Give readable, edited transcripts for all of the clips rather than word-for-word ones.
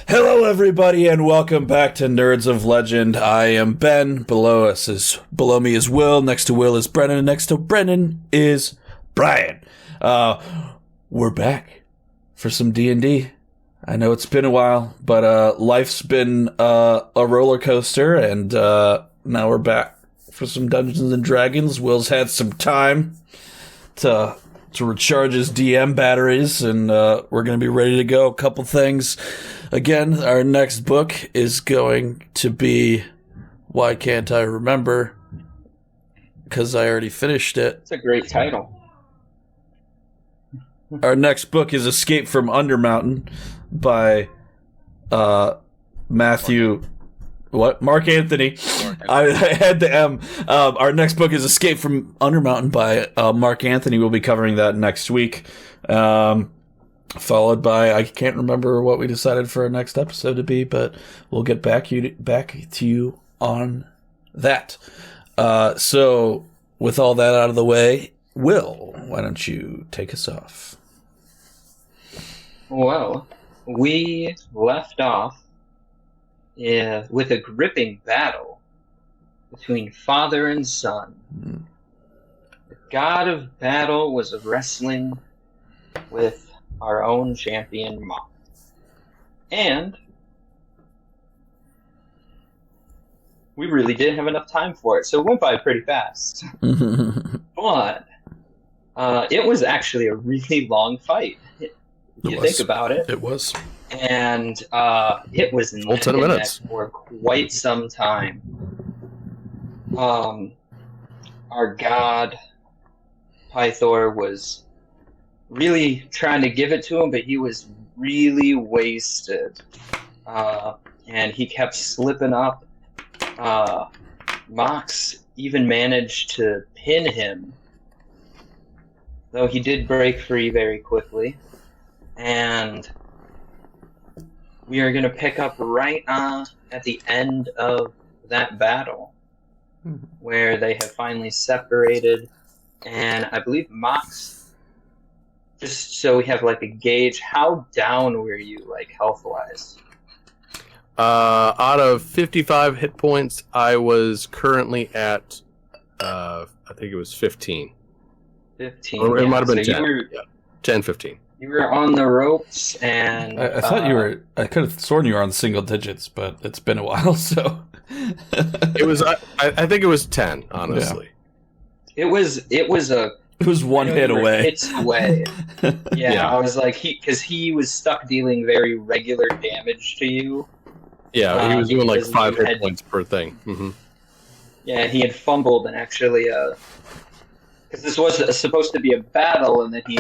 Hello, everybody, and welcome back to Nerds of Legend. I am Ben. Below me is Will. Next to Will is Brennan. And next to Brennan is Brian. We're back for some D&D. I know it's been a while, but life's been a roller coaster, and now we're back for some Dungeons and Dragons. Will's had some time to recharge his DM batteries, and we're going to be ready to go. A couple things. Again, our next book is going to be Why Can't I Remember? Because I already finished it. It's a great title. Our next book is Escape from Undermountain by Matthew... What? Mark Anthony. I had the M. Our next book is Escape from Undermountain by Mark Anthony. We'll be covering that next week. Followed by, I can't remember what we decided for our next episode to be, but we'll get back to you on that. So, with all that out of the way, Will, why don't you take us off? Well, we left off with a gripping battle between father and son. The god of battle was wrestling with our own champion, Mox. And we really didn't have enough time for it, so it went by pretty fast. But it was actually a really long fight. If you think about it. It was. And it was in 10 minutes for quite some time. Our god, Pythor, was really trying to give it to him, but he was really wasted. And he kept slipping up. Mox even managed to pin him, though he did break free very quickly. And we are going to pick up right at the end of that battle, where they have finally separated. And I believe Mox, just so we have like a gauge, how down were you, like, health-wise? Out of 55 hit points, I was currently at, I think it was 15. 15. Or it might have been so 10. 10, 15. You were on the ropes, and I thought you were... I could have sworn you were on single digits, but it's been a while, so... It was... I think it was 10, honestly. Yeah. It was one hit away. Hits away. Yeah, I was like, because he was stuck dealing very regular damage to you. Yeah, he was doing like 5 hit points per thing. Mm-hmm. Yeah, he had fumbled and actually, because this was supposed to be a battle, and then he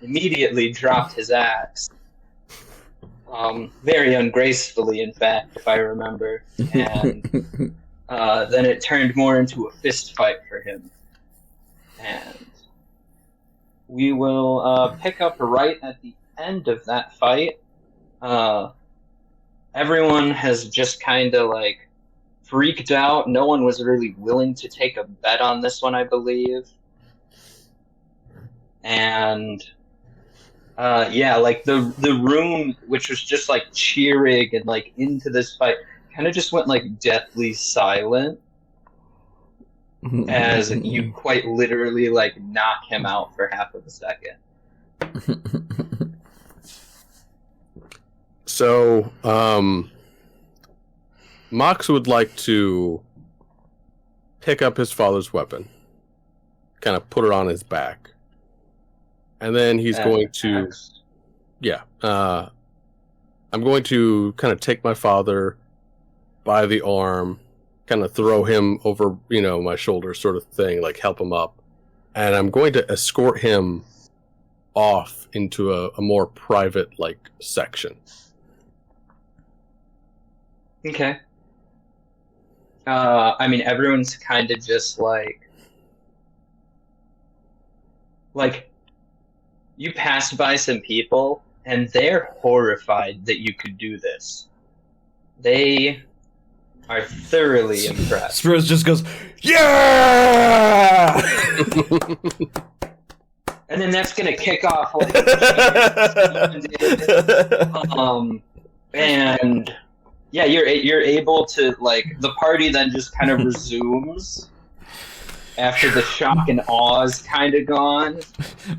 immediately dropped his axe. Very ungracefully, in fact, if I remember. And then it turned more into a fist fight for him. And we will pick up right at the end of that fight. Everyone has just kind of like freaked out. No one was really willing to take a bet on this one, I believe. And like the room, which was just like cheering and like into this fight, kind of just went like deathly silent. As you quite literally like knock him out for half of a second. So, Mox would like to pick up his father's weapon, kind of put it on his back, and then he's going to... Yeah. I'm going to kind of take my father by the arm, kind of throw him over, my shoulder sort of thing, like help him up. And I'm going to escort him off into a more private, like, section. Okay. Everyone's kind of just like, you passed by some people, and they're horrified that you could do this. They are thoroughly impressed. Spiros just goes, yeah! And then that's gonna kick off like and yeah, you're able to like the party then just kind of resumes after the shock and awe is kind of gone,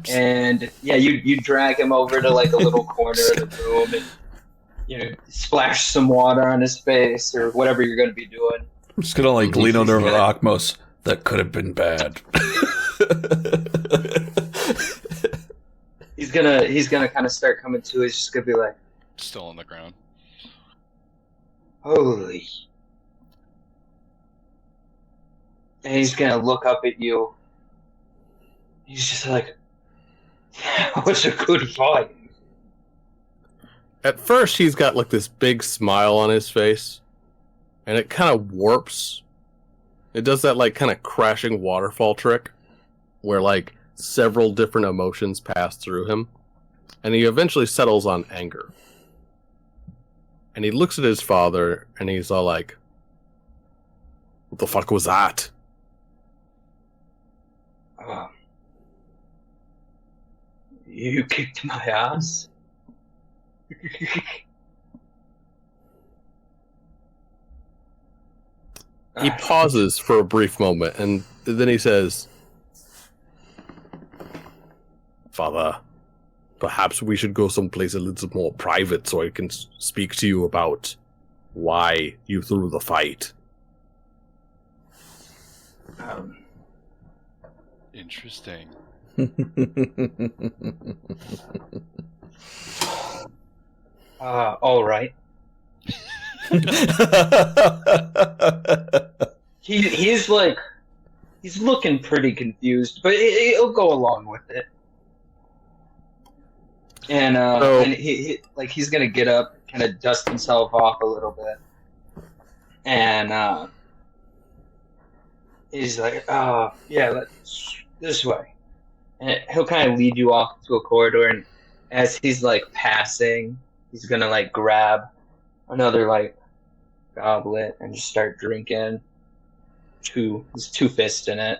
and yeah, you drag him over to like a little corner of the room and splash some water on his face or whatever you're gonna be doing. I'm just gonna like lean over Ochmos. That could have been bad. He's gonna kind of start coming to. He's just gonna be like, still on the ground. Holy. And he's gonna look up at you. He's just like, that was a good fight. At first, he's got like this big smile on his face, and it kind of warps. It does that like kind of crashing waterfall trick, where like several different emotions pass through him, and he eventually settles on anger. And he looks at his father, and he's all like, "What the fuck was that?" You kicked my ass. He pauses for a brief moment, and then he says, "Father, perhaps we should go someplace a little more private so I can speak to you about why you threw the fight." Interesting. All right. He's like, he's looking pretty confused, but he'll go along with it. And and he's gonna get up, kind of dust himself off a little bit, and he's like, yeah, let's this way. And he'll kind of lead you off to a corridor, and as he's like passing, he's gonna like grab another like goblet and just start drinking. There's two fists in it.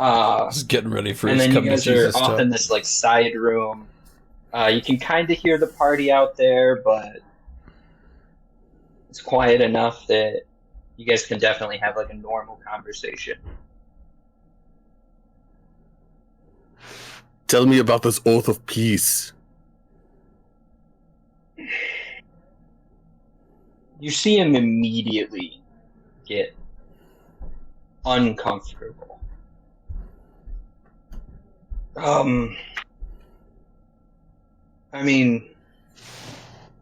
Just getting ready for and his then you coming guys to are Jesus off stuff. in this like side room. You can kind of hear the party out there, but it's quiet enough that you guys can definitely have like a normal conversation. Tell me about this oath of peace. You see him immediately get uncomfortable. I mean,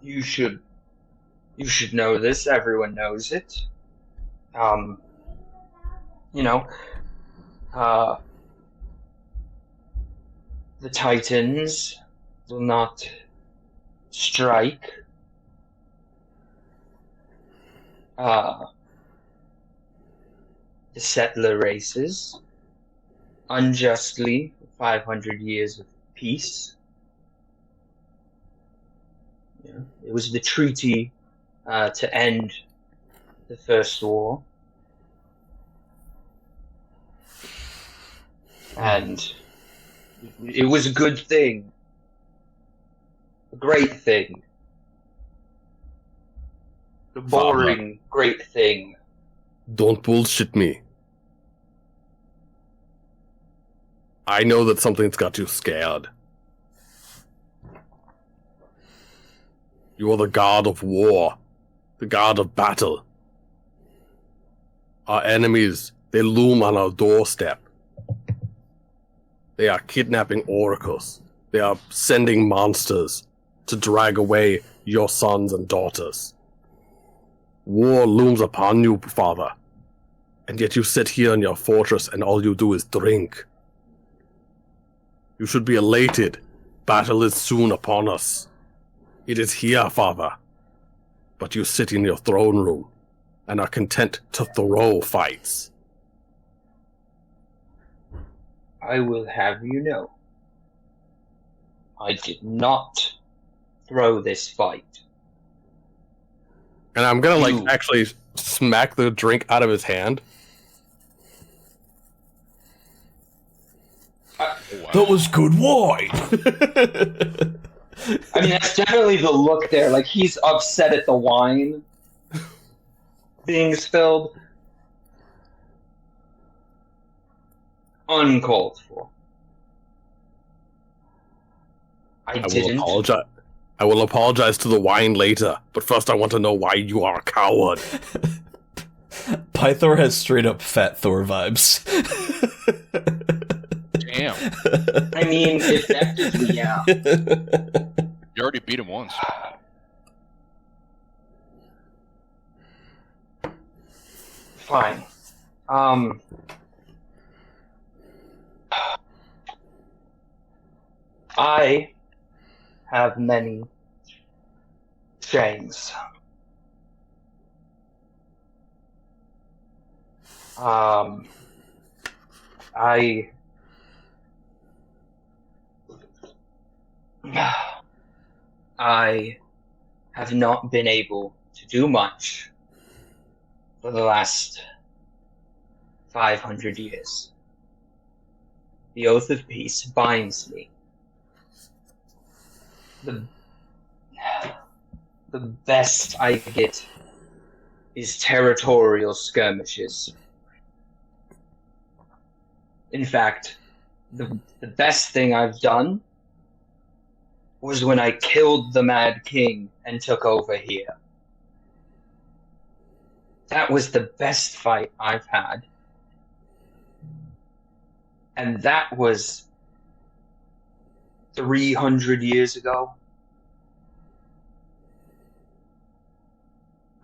you should know this. Everyone knows it. The Titans will not strike. The settler races unjustly for 500 years of peace. Yeah, it was the treaty to end the First War. And it was a good thing. A great thing. The boring, great thing. Don't bullshit me. I know that something's got you scared. You are the god of war, the god of battle. Our enemies, they loom on our doorstep. They are kidnapping oracles. They are sending monsters to drag away your sons and daughters. War looms upon you, father, and yet you sit here in your fortress and all you do is drink. You should be elated. Battle is soon upon us. It is here, father. But you sit in your throne room and are content to throw fights. I will have you know, I did not throw this fight. And I'm gonna actually smack the drink out of his hand. Wow. That was good wine. I mean, that's definitely the look there. Like, he's upset at the wine being spilled. Uncalled for. I didn't. I will apologize to the wine later, but first I want to know why you are a coward. Pythor has straight up Fat Thor vibes. Damn. I mean, effectively, yeah. You already beat him once. Fine. I have many shames. I have not been able to do much for the last 500 years. The Oath of Peace binds me. The best I get is territorial skirmishes. In fact, the best thing I've done was when I killed the Mad King and took over here. That was the best fight I've had. And that was 300 years ago.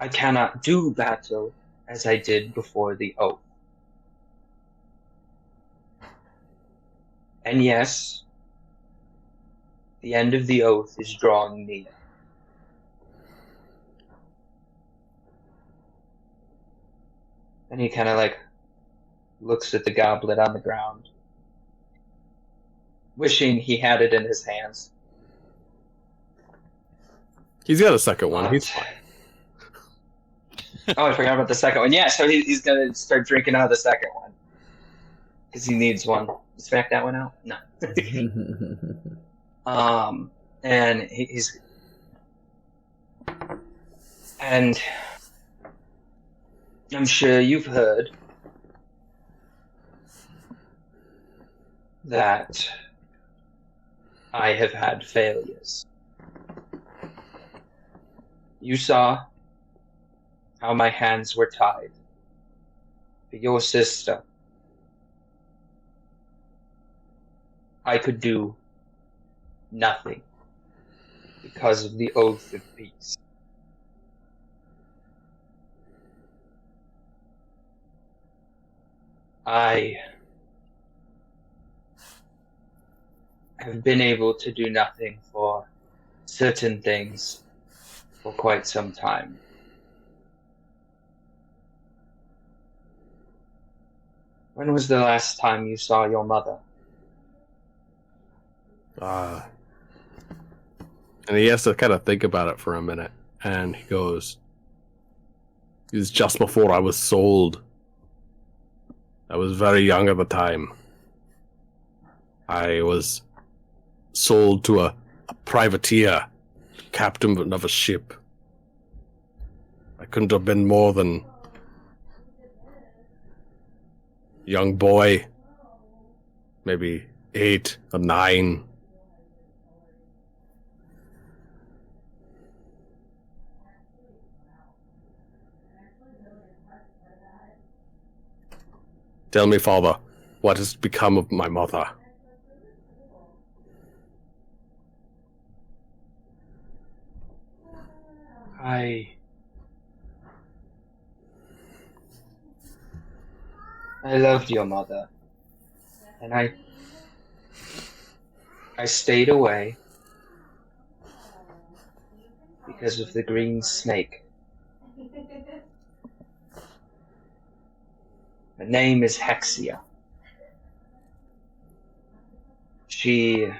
I cannot do battle as I did before the oath. And yes, the end of the oath is drawing near. And he kind of like looks at the goblet on the ground, wishing he had it in his hands. He's got a second one. He's fine. Oh, I forgot about the second one. Yeah, so he's going to start drinking out of the second one. Because he needs one. Smack that one out? No. And he's... And I'm sure you've heard that I have had failures. You saw how my hands were tied for your sister. I could do nothing because of the Oath of Peace. I have been able to do nothing for certain things for quite some time. When was the last time you saw your mother? And he has to kind of think about it for a minute. And he goes, it was just before I was sold. I was very young at the time. I was sold to a privateer, captain of a ship. I couldn't have been more than a young boy, maybe 8 or 9. Tell me, father, what has become of my mother? I loved your mother, and I stayed away because of the green snake. Her name is Hexia. She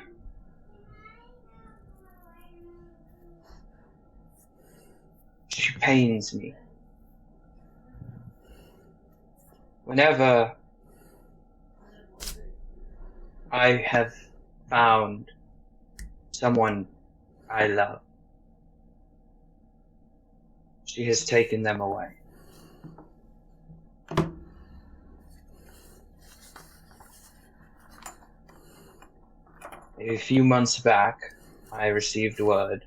pains me. Whenever I have found someone I love. She has taken them away. A few months back, I received word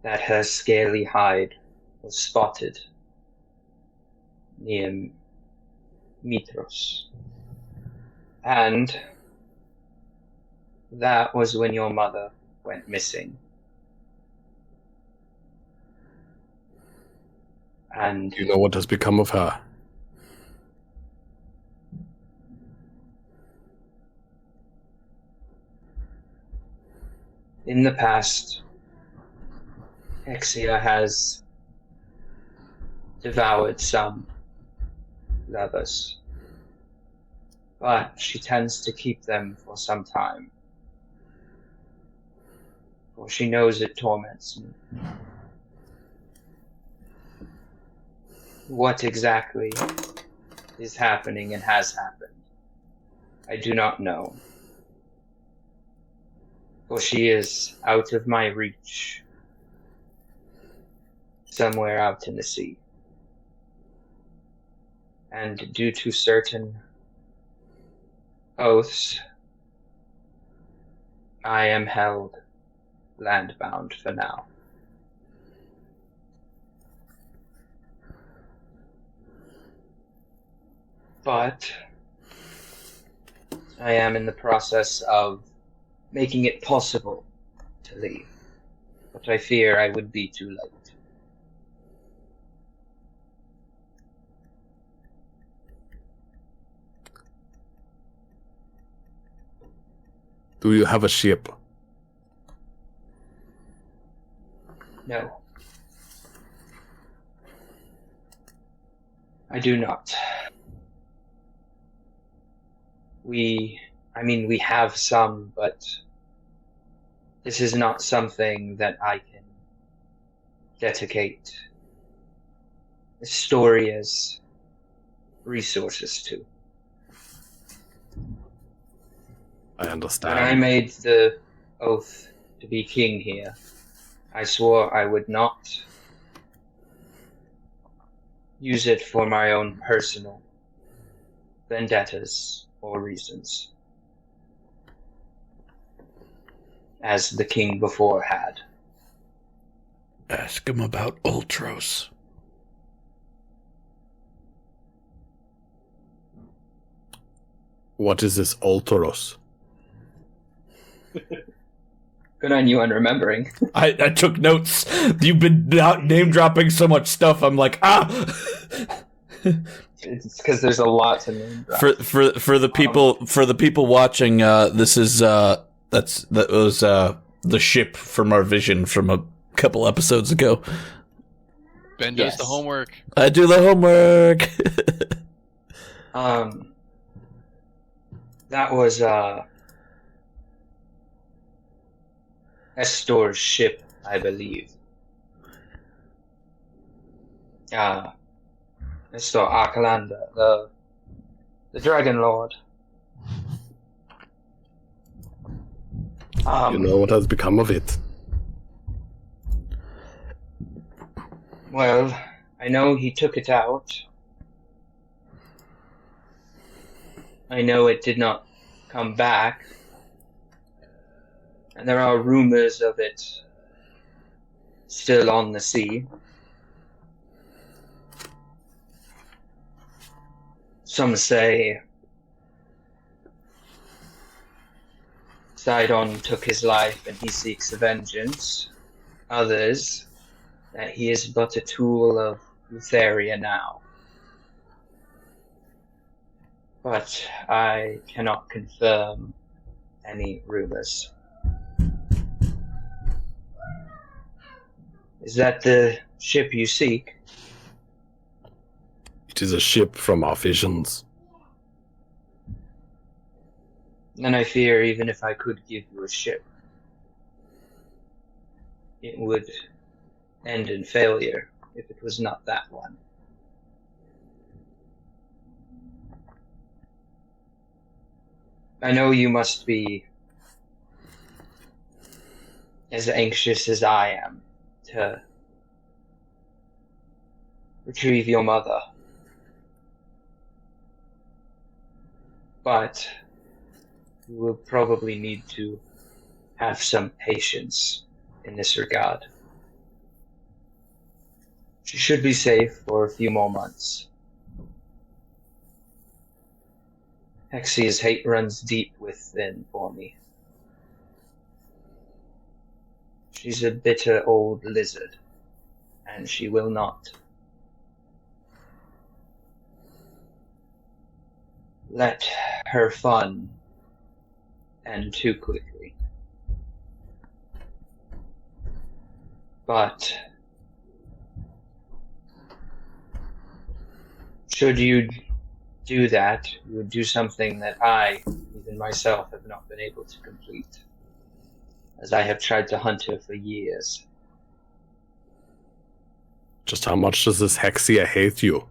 that her scaly hide was spotted near Mitros. And that was when your mother went missing. And Do you know what has become of her? in the past, Hexia has devoured some lovers, but she tends to keep them for some time, for she knows it torments me. What exactly is happening and has happened, I do not know, for she is out of my reach, somewhere out in the sea. And due to certain oaths, I am held landbound for now. But I am in the process of making it possible to leave. But I fear I would be too late. Do you have a ship? No. I do not. We have some, but this is not something that I can dedicate Astoria's resources to. I understand. When I made the oath to be king here, I swore I would not use it for my own personal vendettas or reasons, as the king before had. Ask him about Ultros. What is this Ultros? Good on you on remembering. I took notes. You've been name dropping so much stuff. I'm like, It's because there's a lot to name drop. For the people watching, this is that was the ship from our vision from a couple episodes ago. Ben does Yes. the homework. I do the homework. That was Estor's ship, I believe. Estor Arcalander, the Dragon Lord. You know what has become of it? Well, I know he took it out. I know it did not come back. And there are rumors of it still on the sea. Some say Sidon took his life and he seeks vengeance. Others, that he is but a tool of Lutheria now. But I cannot confirm any rumors. Is that the ship you seek? It is a ship from our visions. Then I fear even if I could give you a ship, it would end in failure if it was not that one. I know you must be as anxious as I am to retrieve your mother. But you will probably need to have some patience in this regard. She should be safe for a few more months. Hexia's hate runs deep within for me. She's a bitter old lizard, and she will not let her fun end too quickly. But should you do that, you would do something that I, even myself, have not been able to complete, as I have tried to hunt her for years. Just how much does this Hexia hate you?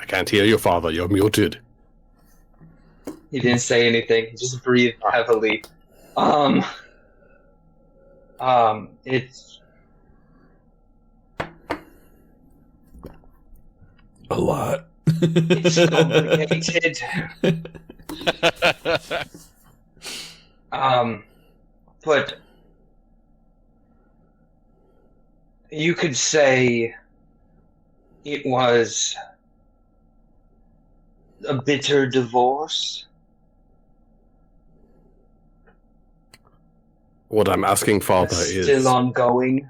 I can't hear you, Father. You're muted. He didn't say anything. He just breathed heavily. It's a lot. It's complicated. But you could say it was a bitter divorce. What I'm asking, Father, That's is still ongoing.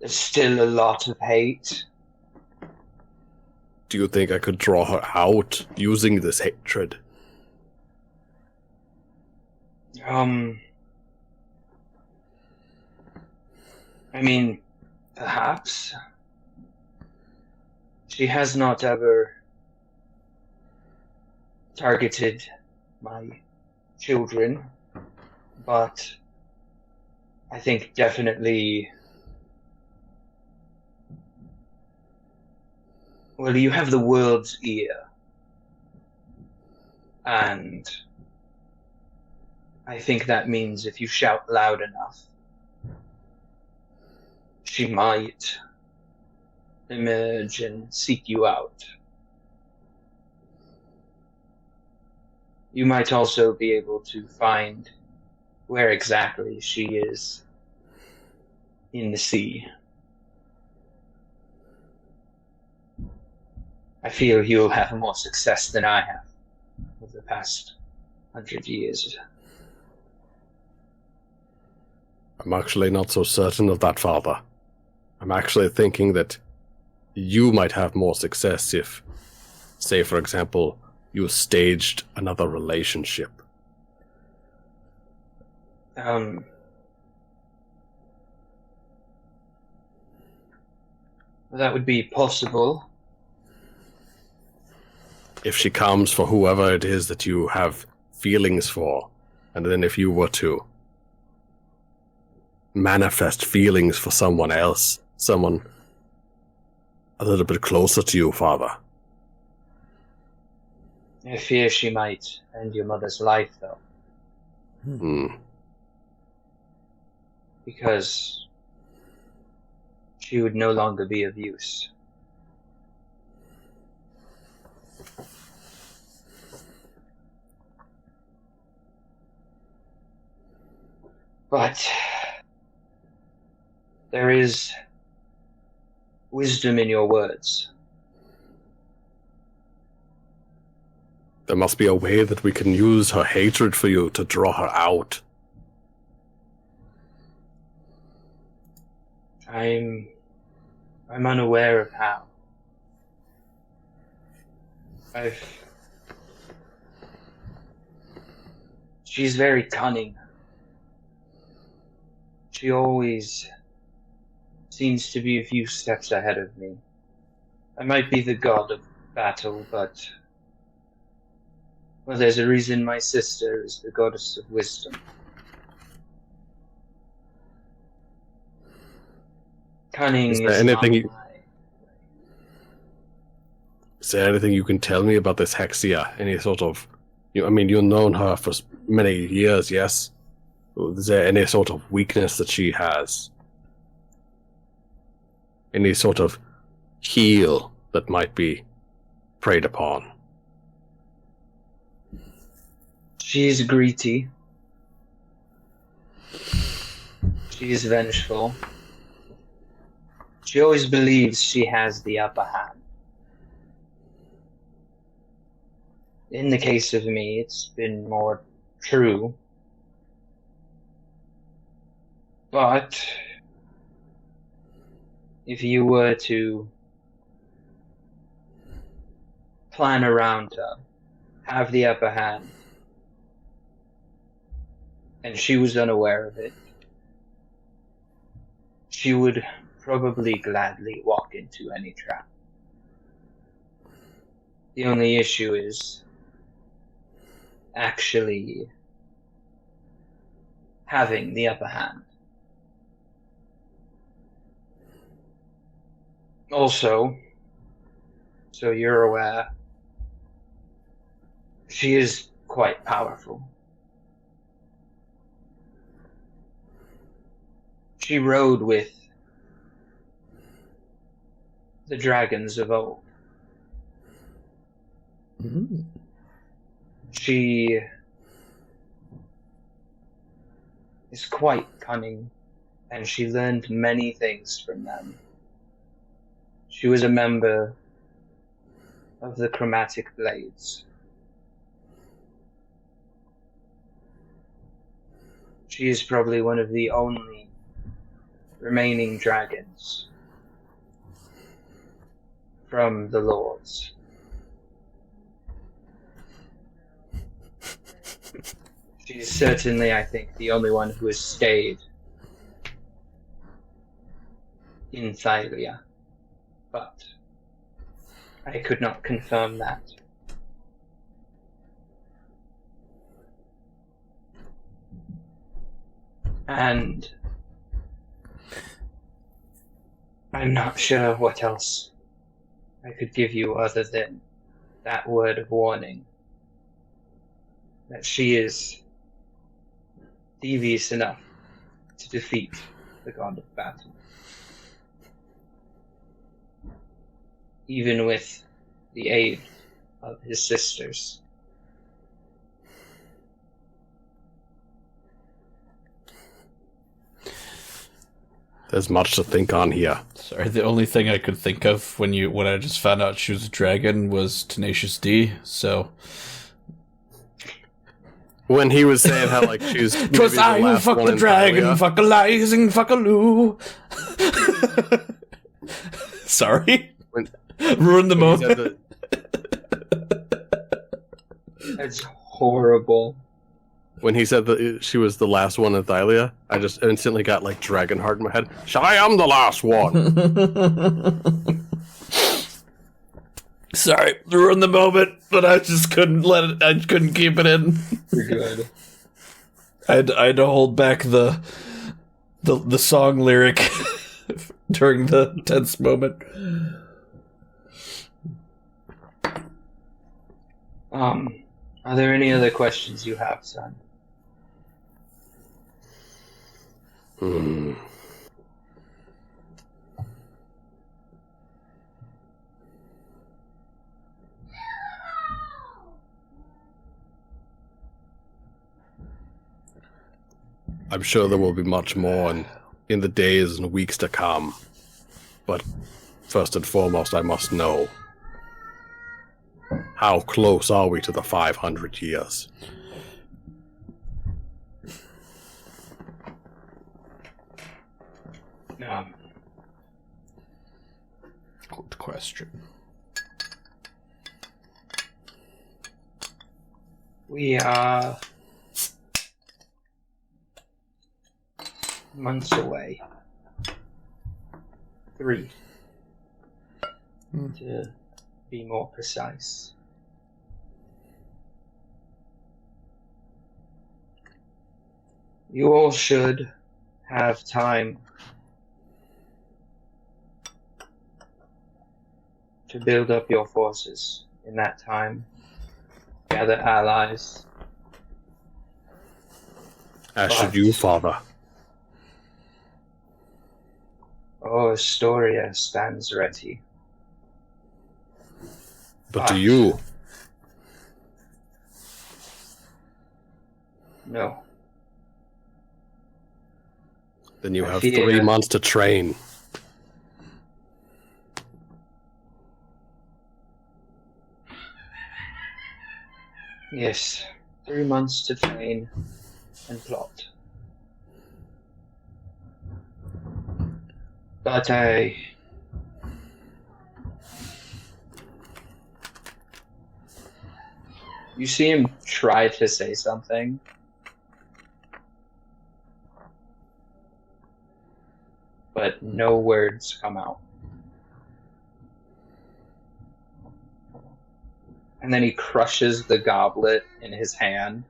There's still a lot of hate. do you think I could draw her out using this hatred? I mean, perhaps. She has not ever targeted my children, but I think definitely... Well, you have the world's ear, and I think that means if you shout loud enough, she might emerge and seek you out. You might also be able to find where exactly she is in the sea. I feel you'll have more success than I have over the past 100 years. I'm actually not so certain of that, Father. I'm actually thinking that you might have more success if, say, for example, you staged another relationship. That would be possible. If she comes for whoever it is that you have feelings for, and then if you were to manifest feelings for someone else, someone a little bit closer to you, Father. I fear she might end your mother's life, though. Because she would no longer be of use. But there is wisdom in your words. There must be a way that we can use her hatred for you to draw her out. I'm unaware of how. She's very cunning. She always seems to be a few steps ahead of me. I might be the god of battle, but Well, there's a reason my sister is the goddess of wisdom. Cunning Is is there anything not you- Is there anything you can tell me about this Hexia? Any sort of... you've known her for many years, yes? Is there any sort of weakness that she has? Any sort of heel that might be preyed upon? She's greedy. She's vengeful. She always believes she has the upper hand. In the case of me, it's been more true. But if you were to plan around her, have the upper hand, and she was unaware of it, she would probably gladly walk into any trap. The only issue is actually having the upper hand. Also, so you're aware, she is quite powerful. She rode with the dragons of old. Mm. She is quite cunning, and she learned many things from them. She was a member of the Chromatic Blades. She is probably one of the only remaining dragons from the Lords. She is certainly, I think, the only one who has stayed in Thylia, but I could not confirm that. And I'm not sure what else I could give you other than that word of warning. That she is devious enough to defeat the god of battle. Even with the aid of his sisters. There's much to think on here. Sorry, the only thing I could think of when I just found out she was a dragon was Tenacious D, so... When he was saying how, like, she's... Twas I who fucked the dragon, fuck-a-lizing, fuck-a-loo. Sorry? Ruined the moment. That's horrible. When he said that she was the last one in Thylia, I just instantly got, like, dragon heart in my head. I am the last one! Sorry, ruined the moment, but I just couldn't I couldn't keep it in. You're good. I had to hold back the song lyric during the tense moment. Are there any other questions you have, son? I'm sure there will be much more in the days and weeks to come. But first and foremost, I must know, how close are we to the 500 years? Good question. We are months away. 3. To be more precise. You all should have time to build up your forces in that time. Gather allies. As should you, father. Oh, Astoria stands ready. But do you? No. Then you I have fear- 3 months to train. Yes, 3 months to train and plot. But you see him try to say something. But no words come out. And then he crushes the goblet in his hand.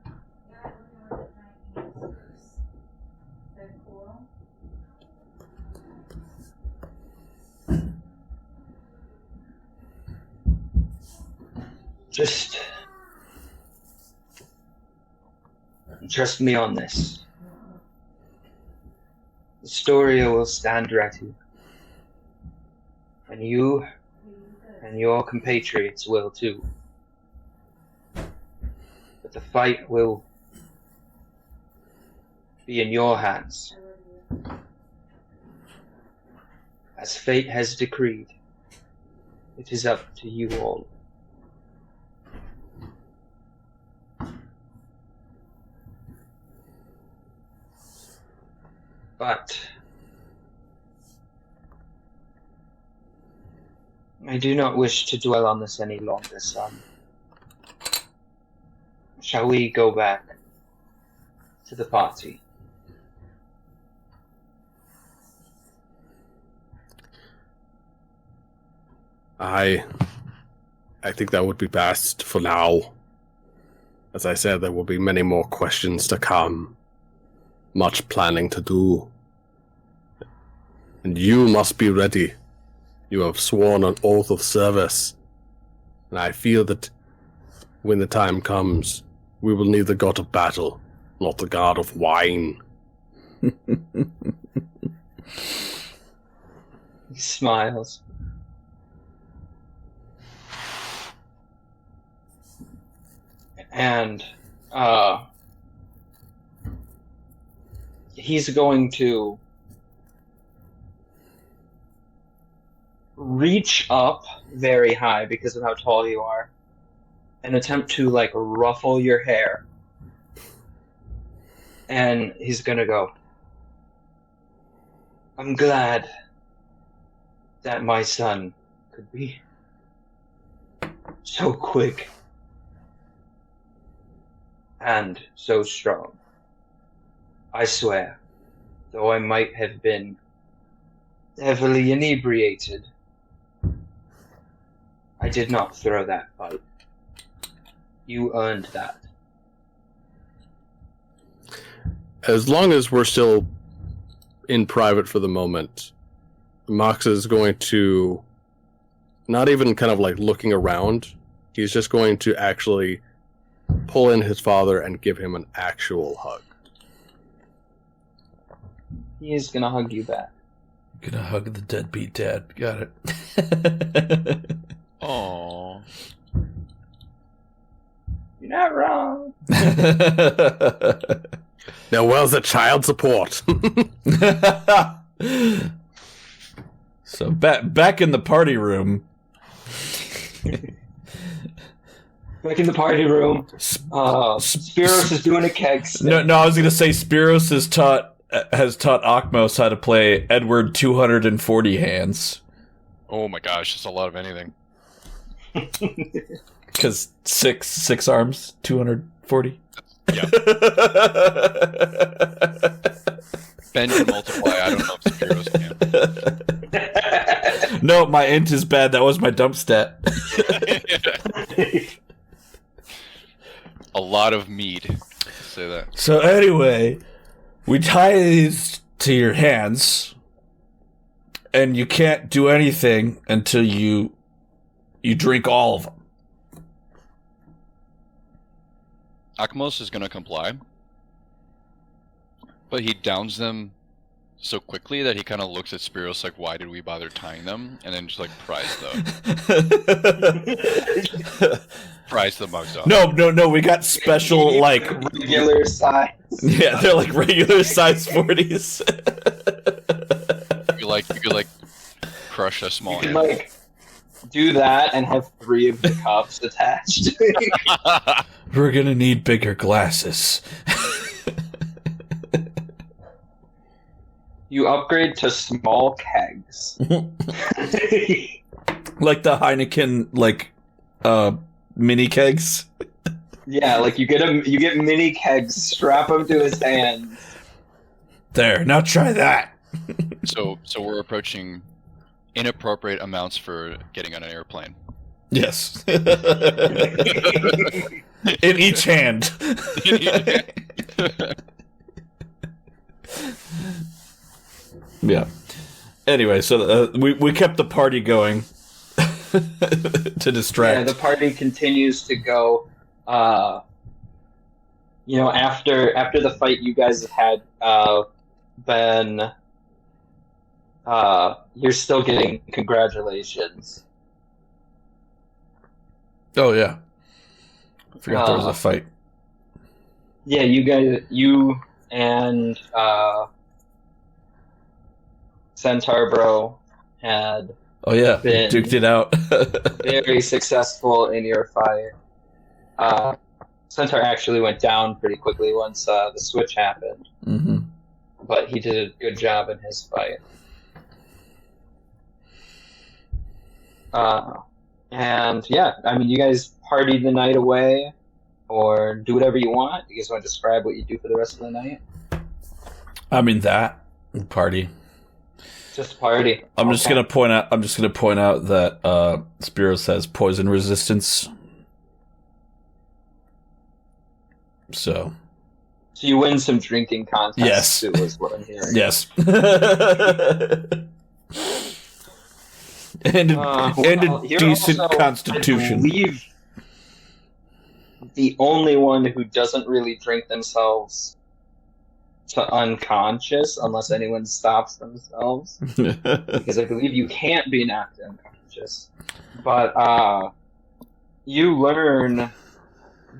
Just trust me on this. Astoria will stand ready. And you and your compatriots will too. But the fight will be in your hands. As fate has decreed, it is up to you all. But I do not wish to dwell on this any longer, son. Shall we go back to the party? I think that would be best for now. As I said, there will be many more questions to come. Much planning to do. And you must be ready. You have sworn an oath of service. And I feel that when the time comes, we will need the god of battle, not the god of wine. He smiles. And he's going to reach up very high because of how tall you are and attempt to like ruffle your hair. And he's gonna go, I'm glad that my son could be so quick and so strong. I swear, though I might have been heavily inebriated, I did not throw that fight. You earned that. As long as we're still in private for the moment, Mox is going to not even kind of like looking around. He's just going to actually pull in his father and give him an actual hug. He is gonna hug you back. Gonna hug the deadbeat dad. Got it. Aww. You're not wrong. Now, where's the child support? So back in the party room. Spiros is doing a keg stand. No, I was gonna say Spiros has taught Ochmos how to play Edward 240 hands. Oh my gosh, that's a lot of anything. Because six arms, 240. Yeah. Ben can multiply. I don't know if Spiros can. No, my int is bad. That was my dump stat. A lot of mead. Say that. So anyway, We tie these to your hands, and you can't do anything until you drink all of them. Ochmos is going to comply, but he downs them so quickly that he kind of looks at Spiros like, why did we bother tying them? And then just like pries the mugs off. No, we got special, like... regular size. Yeah, they're like regular size 40s. You could crush a small You can animal. like do that and have 3 of the cups attached. We're gonna need bigger glasses. You upgrade to small kegs. Like the Heineken, like, mini kegs. Yeah, like you get mini kegs, strap them to his hands. There, now try that. So we're approaching inappropriate amounts for getting on an airplane. Yes. In each hand. Yeah. Anyway, so we kept the party going to distract. Yeah, the party continues to go. After the fight you guys have had, Ben, you're still getting congratulations. Oh yeah, I forgot there was a fight. Yeah, you and Centaur Bro had Oh yeah, been duked it out. very successful in your fight. Centaur actually went down pretty quickly once the switch happened, Mm-hmm. but he did a good job in his fight. And yeah, I mean, you guys partied the night away, or do whatever you want. You guys want to describe what you do for the rest of the night? I mean that party. Just party. I'm just gonna point out that Spiros has poison resistance. So you win some drinking contests. Yes. It was what I'm hearing. yes. and a You're decent also, constitution. I believe, the only one who doesn't really drink themselves to unconscious unless anyone stops themselves, because I believe you can't be knocked unconscious. But you learn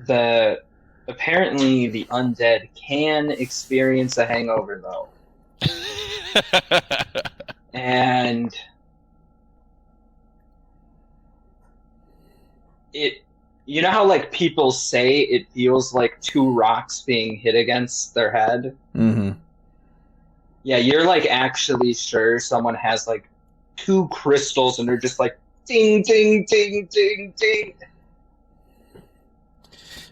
that apparently the undead can experience a hangover, though. And you know how like people say it feels like 2 rocks being hit against their head? Mm-hmm. Yeah, you're like actually sure someone has like 2 crystals and they're just like ding ding ding ding ding.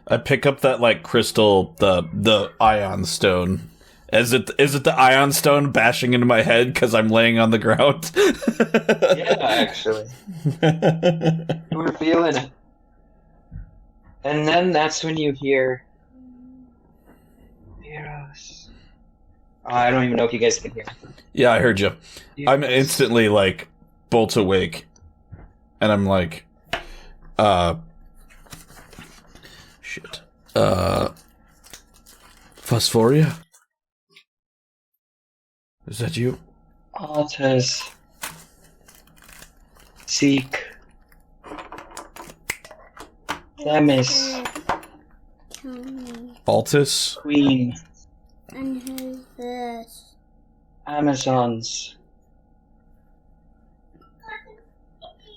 I pick up that like crystal, the ion stone. Is it the ion stone bashing into my head because I'm laying on the ground? Yeah, actually. You were feeling it. And then that's when you hear Spiros. I don't even know if you guys can hear. Yeah, I heard you. I'm instantly like bolt awake, and I'm like, shit. Phosphoria? Is that you? Altas. Seek. Themis. Altus? Queen. And who's this? Amazons.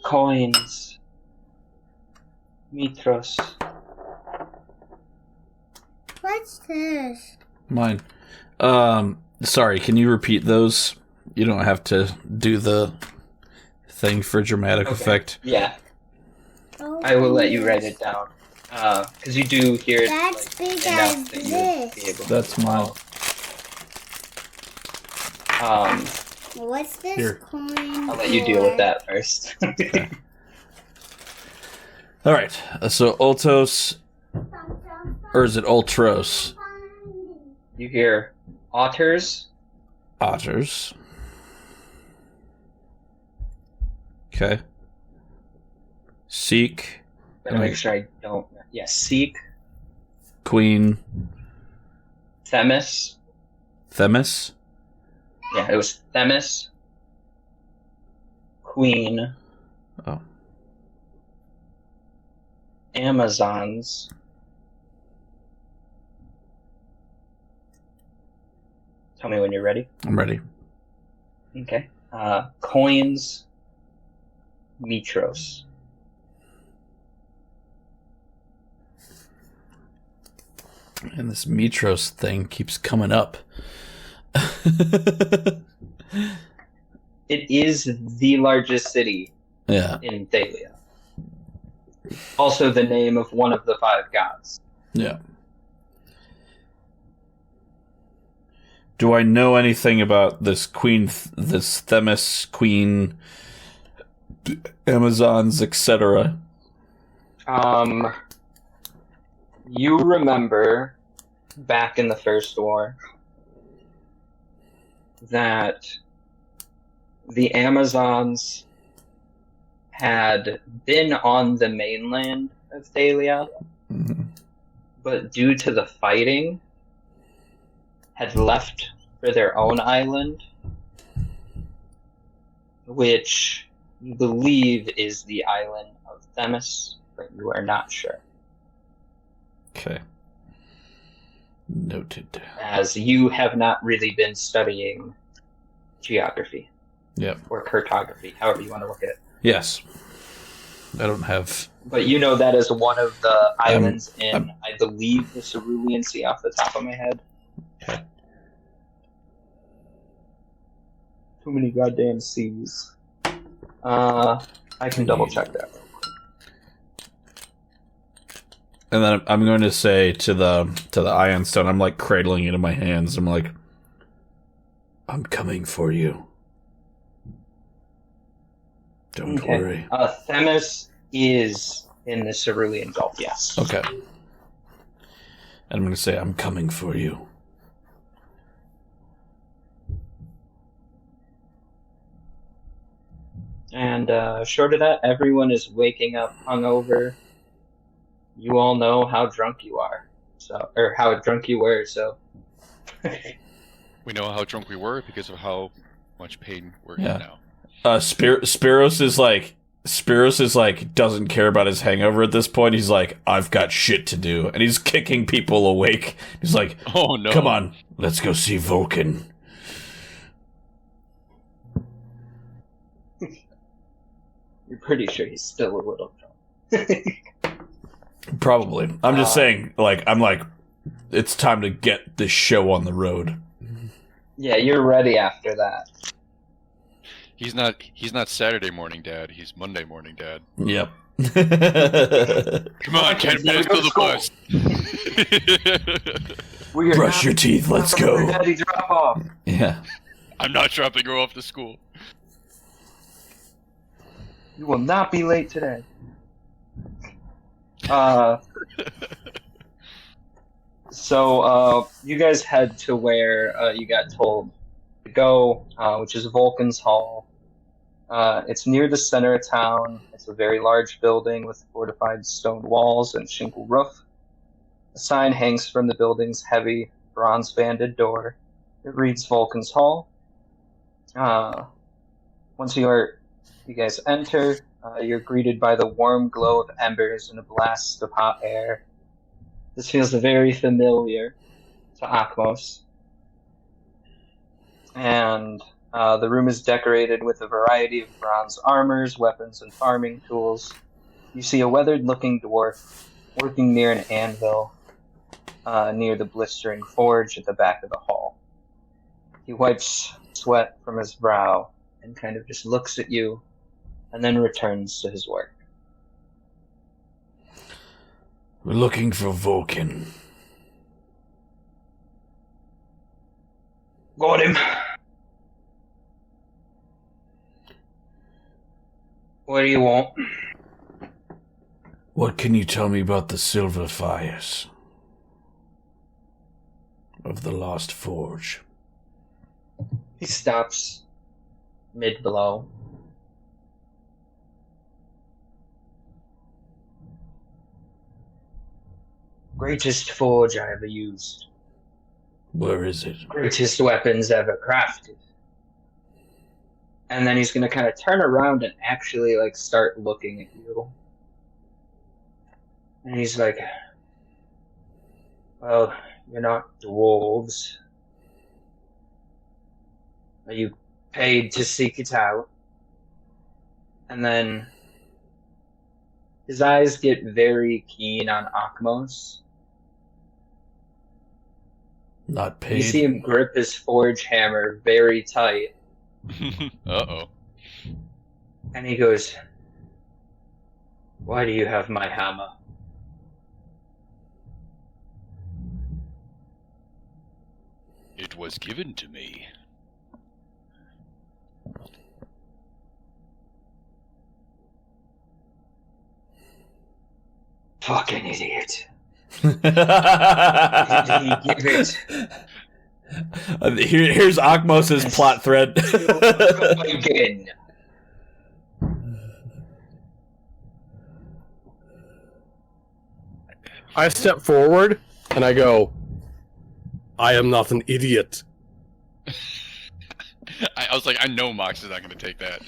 Coins. Mitros. What's this? Mine. Sorry, can you repeat those? You don't have to do the thing for dramatic effect. Yeah, Oh, I will let you write it down. Because you do hear it That's like, big enough as that you would be this. able to That's mine. What's this Here. coin? I'll let you deal with that first. All right. So Ultos, or is it Ultros? You hear Otters. Otters. Okay. Seek. Better make sure I don't. Yeah, Seek. Queen. Themis. Themis. Yeah, it was Themis. Queen. Oh. Amazons. Tell me when you're ready. I'm ready. Okay. Coins. Mitros. And this Mitros thing keeps coming up. It is the largest city Yeah. in Thalia. Also the name of one of the 5 gods. Yeah. Do I know anything about this queen, this Themis queen, Amazons, etc.? You remember back in the First War that the Amazons had been on the mainland of Thalia, Mm-hmm. but due to the fighting, had left for their own island, which you believe is the island of Themis, but you are not sure. Okay. Noted. As you have not really been studying geography. Yep. Or cartography, however you want to look at it. Yes. I don't have... But you know that is one of the islands in, I believe, the Cerulean Sea off the top of my head. Okay. Too many goddamn seas. I can double check that. And then I'm going to say to the Ion Stone, I'm like cradling it in my hands. I'm like, I'm coming for you. Don't worry. Themis is in the Cerulean Gulf, yes. Okay. And I'm going to say, I'm coming for you. And short of that, everyone is waking up hungover. You all know how drunk you are, or how drunk you were. So We know how drunk we were because of how much pain we're in now. Spiros is like doesn't care about his hangover at this point. He's like, I've got shit to do, and he's kicking people awake. He's like, oh no, come on, let's go see Vulkan. you're pretty sure he's still a little drunk. Probably. I'm just saying, I'm like, it's time to get this show on the road. Yeah, you're ready after that. He's not Saturday morning dad, he's Monday morning dad. Yep. Come on, 10 minutes to the bus. Brush your teeth, let's go. Daddy, drop off. Yeah. I'm not dropping her off to school. You will not be late today. So you guys head to where you got told to go, which is Vulkan's Hall. It's near the center of town. It's a very large building with fortified stone walls and shingle roof. A sign hangs from the building's heavy bronze-banded door. It reads Vulkan's Hall. Once you guys enter, you're greeted by the warm glow of embers and a blast of hot air. This feels very familiar to Ochmos. And the room is decorated with a variety of bronze armors, weapons, and farming tools. You see a weathered-looking dwarf working near an anvil near the blistering forge at the back of the hall. He wipes sweat from his brow and kind of just looks at you and then returns to his work. We're looking for Vulkan. Got him. What do you want? What can you tell me about the silver fires of the Lost Forge? He stops mid-blow. Greatest forge I ever used. Where is it? Greatest weapons ever crafted. And then he's gonna kind of turn around and actually like start looking at you. And he's like, well, you're not dwarves. Are you paid to seek it out? And then his eyes get very keen on Ochmos. Not paid. You see him grip his forge hammer very tight. Uh-oh. And he goes, why do you have my hammer? It was given to me. Fucking idiot. Did he give it? Here's Ochmos' plot thread. Again. I step forward and I go, I am not an idiot. I was like, I know Mox is not going to take that.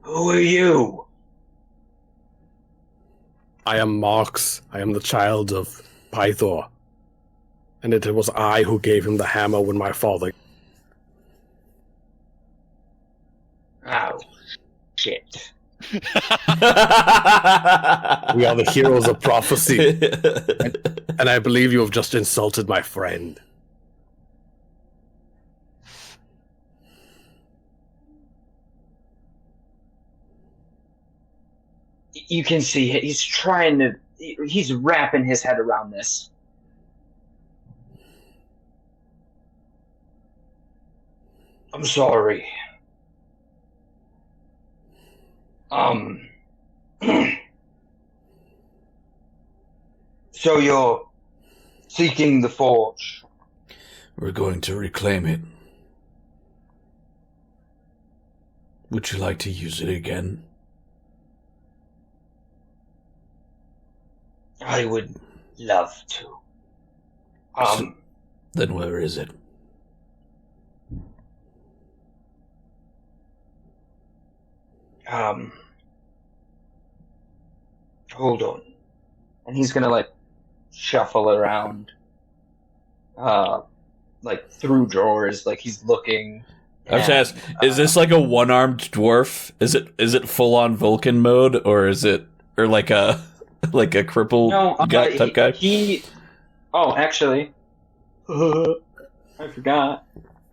Who are you? I am Mox. I am the child of Pythor. And it was I who gave him the hammer when my father... Oh, shit. We are the heroes of prophecy. And I believe you have just insulted my friend. You can see he's trying to... He's wrapping his head around this. I'm sorry. So you're seeking the forge? We're going to reclaim it. Would you like to use it again? I would love to. Then where is it? Hold on. And he's gonna, like, shuffle around, like, through drawers, like he's looking. I was ask, is this like a one-armed dwarf? Is it full-on Vulkan mode, or is it, or like a crippled type guy? Oh, actually, I forgot.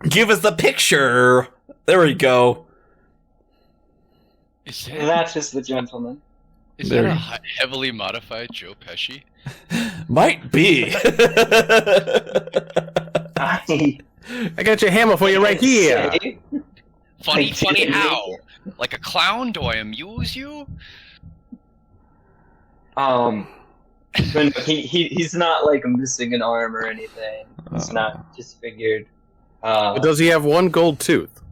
Give us the picture. There we go. That is the gentleman. Is that a heavily modified Joe Pesci? Might be. I got your hammer for you right here. Funny how? Like a clown? Do I amuse you? But he's not like missing an arm or anything. He's not disfigured. But does he have one gold tooth?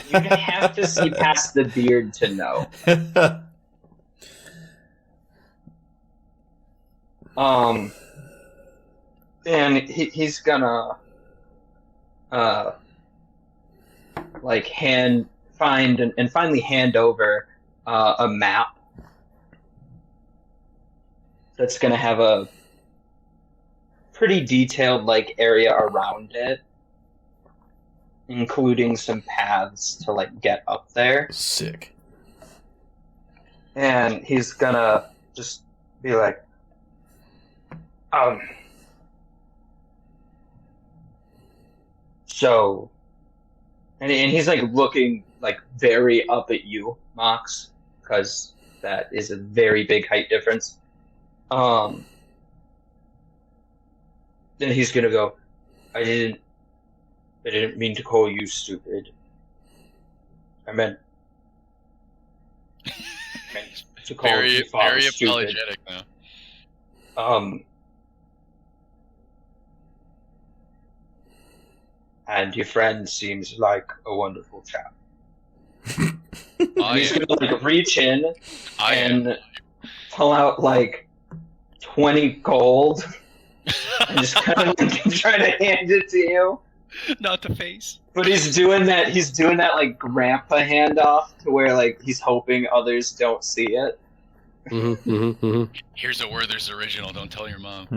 You'd have to see past the beard to know. And he's gonna like find and finally hand over a map that's gonna have a pretty detailed like area around it, including some paths to like get up there. Sick. And he's gonna just be like, so, and he's like looking like very up at you, Mox, because that is a very big height difference. Then he's gonna go, I didn't mean to call you stupid. I meant to call Very your father stupid. apologetic now. and your friend seems like a wonderful chap. I He's am. gonna like reach in I am. and pull out like 20 gold and just kind of like try to hand it to you. Not the face. But he's doing that like grandpa handoff to where like he's hoping others don't see it. Here's a Werther's original. Don't tell your mom.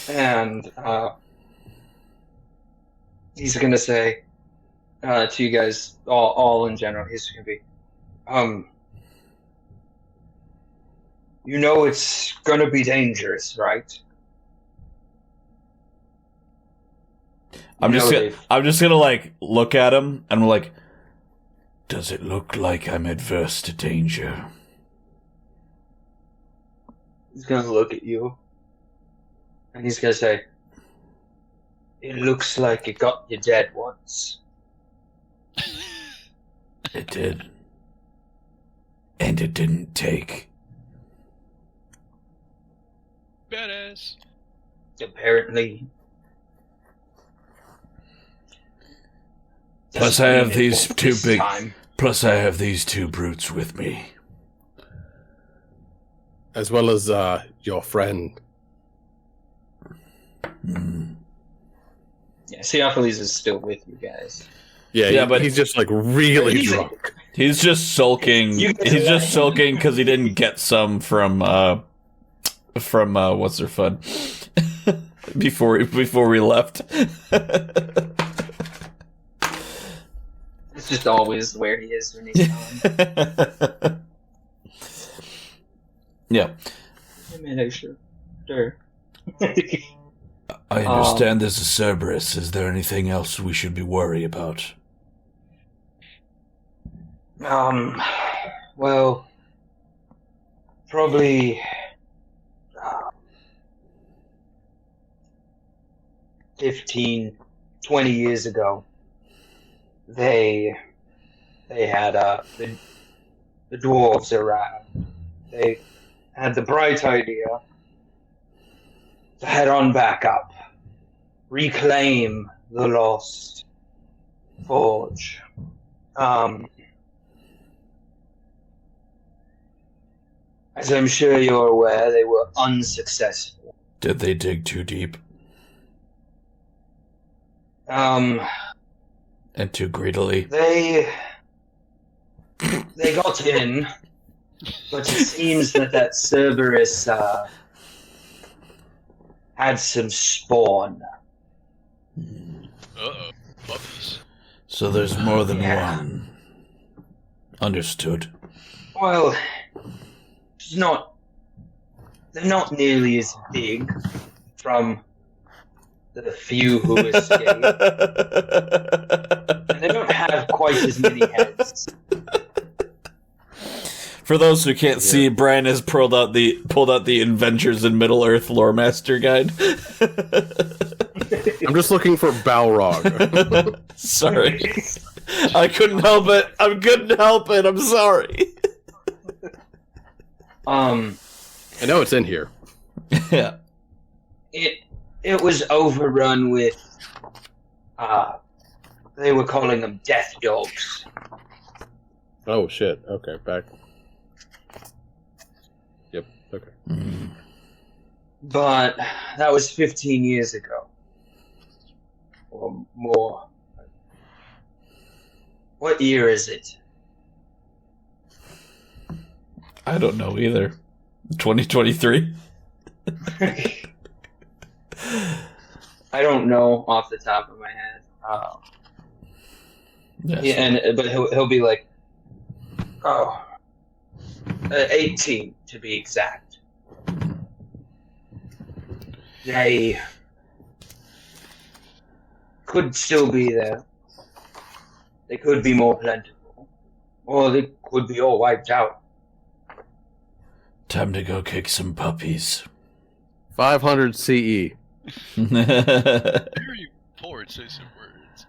And he's gonna say to you guys all in general, he's gonna be you know it's gonna be dangerous, right? I'm just gonna like look at him and we're like, does it look like I'm adverse to danger? He's gonna look at you and he's gonna say, it looks like it got you dead once. It did. And it didn't take. Badass. Apparently. Plus I have these two This big... time. Plus I have these two brutes with me. As well as your friend. Yeah, Theophilus is still with you guys. Yeah, but he's just like really drunk. He's just sulking. He's just sulking because he didn't get some from what's her fun before we left. It's just always where he is when he's gone. Yeah. I mean, sure. I understand there's a Cerberus. Is there anything else we should be worried about? Well, probably 15, 20 years ago, they had the dwarves around. They had the bright idea to head on back up, reclaim the lost forge. As I'm sure you're aware, they were unsuccessful. Did they dig too deep Um, and too greedily? they got in, but it seems that Cerberus had some spawn. Uh-oh. Puppies. So there's more than Yeah. one. Understood. Well, they're not nearly as big from the few who escaped. And they don't have quite as many heads. For those who can't see, Brian has pulled out the Adventures in Middle Earth Lore Master Guide. I'm just looking for Balrog. Sorry. I couldn't help it. I couldn't help it. I'm sorry. I know it's in here. Yeah. It was overrun with they were calling them death dogs. Oh shit. Okay, back. Yep. Okay. But that was 15 years ago. Or more. What year is it? I don't know either. 2023? I don't know off the top of my head. But he'll be like, 18 to be exact. They could still be there. They could be more plentiful. Or they could be all wiped out. Time to go kick some puppies. 500 CE. Here you forward say some words.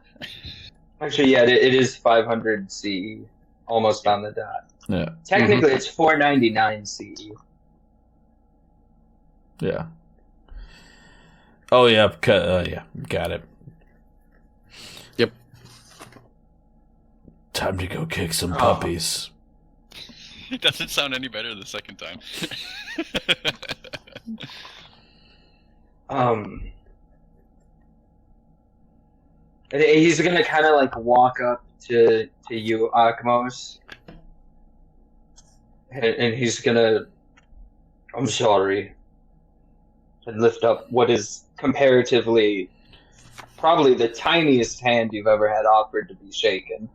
Actually, yeah, it is 500 CE. Almost on the dot. Yeah. Technically, it's 499 CE. Yeah. Oh, yeah. Yeah, got it. Yep. Time to go kick some puppies. It doesn't sound any better the second time. He's gonna kind of like walk up to you, Ochmos, and he's gonna, I'm sorry, and lift up what is comparatively probably the tiniest hand you've ever had offered to be shaken.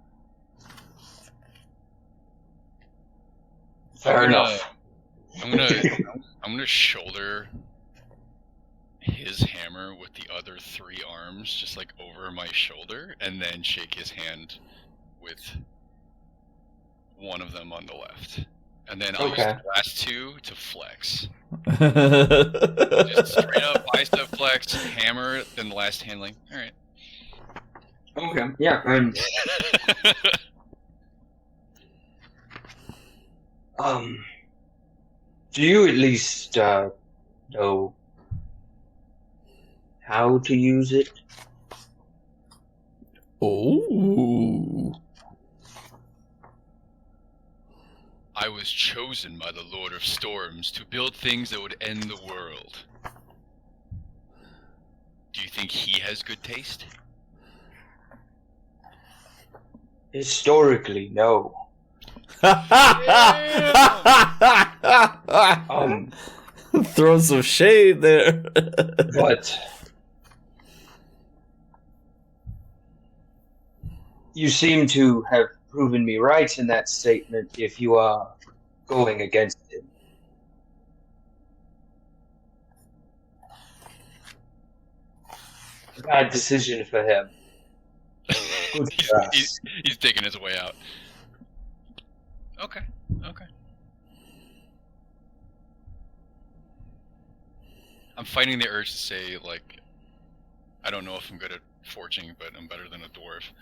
Fair enough. I'm gonna shoulder his hammer with the other 3 arms, just like over my shoulder, and then shake his hand with one of them on the left. And then I'll use the last 2 to flex. Just straight up bicep flex, hammer, then the last handling. Alright. Okay, yeah. Do you at least know how to use it? Oh. I was chosen by the Lord of Storms to build things that would end the world. Do you think he has good taste? Historically, no. Throw some shade there. But you seem to have proven me right in that statement if you are going against him. Bad decision for him. He's taking his way out. Okay. I'm fighting the urge to say, like, I don't know if I'm good at forging, but I'm better than a dwarf.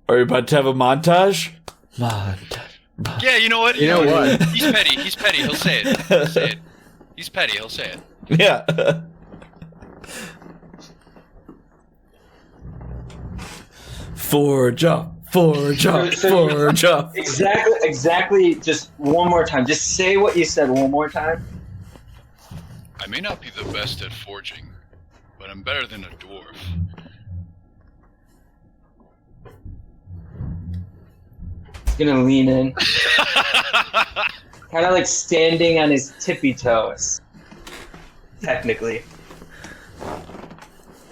Are you about to have a montage? Yeah, you know what? You know what? He's petty. He'll say it. He's petty. He'll say it. Yeah. Forge up. Exactly. Just one more time. Just say what you said one more time. I may not be the best at forging, but I'm better than a dwarf. He's gonna lean in. Kind of like standing on his tippy toes. Technically.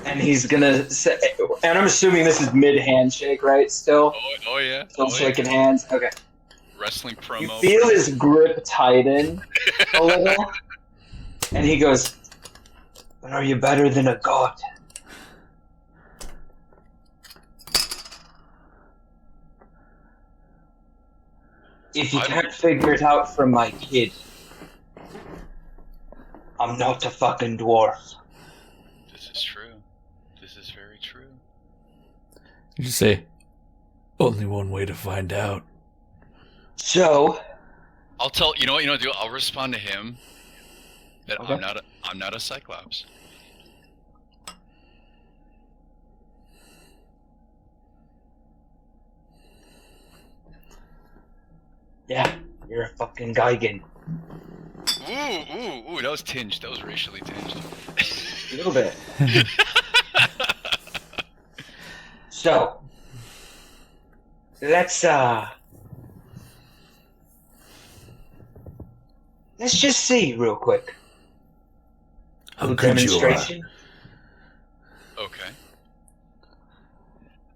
And he's gonna say, and I'm assuming this is mid-handshake, right, still? Oh yeah. Still shaking hands? Okay. Wrestling promo. You feel his grip tighten a little, and he goes, "But are you better than a god?" If you can't figure it out from my kid, I'm not a fucking dwarf. This is true. This is very true. You just say, only one way to find out. So, I'll tell you know what I'll do. I'll respond to him that Okay. I'm not a cyclops. yeah, you're a fucking Geigen. Ooh, that was tinged. That was racially tinged. A little bit. So, let's just see real quick. How The good you are. demonstration. Okay.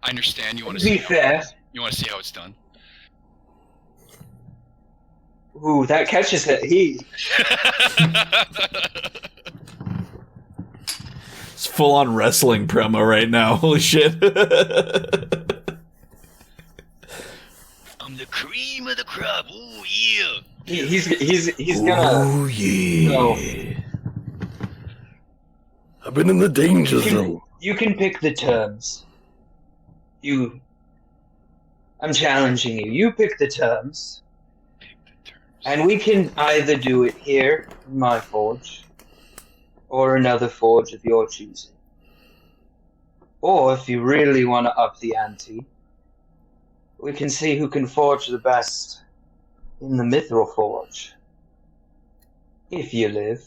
I understand you want To to be see fair, you want to see how it's done. ooh, that catches it. It's full on wrestling promo right now. Holy shit. I'm the cream of the crop. Ooh yeah. He's gonna. Oh yeah. go. I've been in the danger zone. You can pick the terms. I'm challenging you. You pick the terms. Pick the terms. And we can either do it here, in my forge, or another forge of your choosing. Or if you really want to up the ante, we can see who can forge the best in the Mithril Forge. If you live.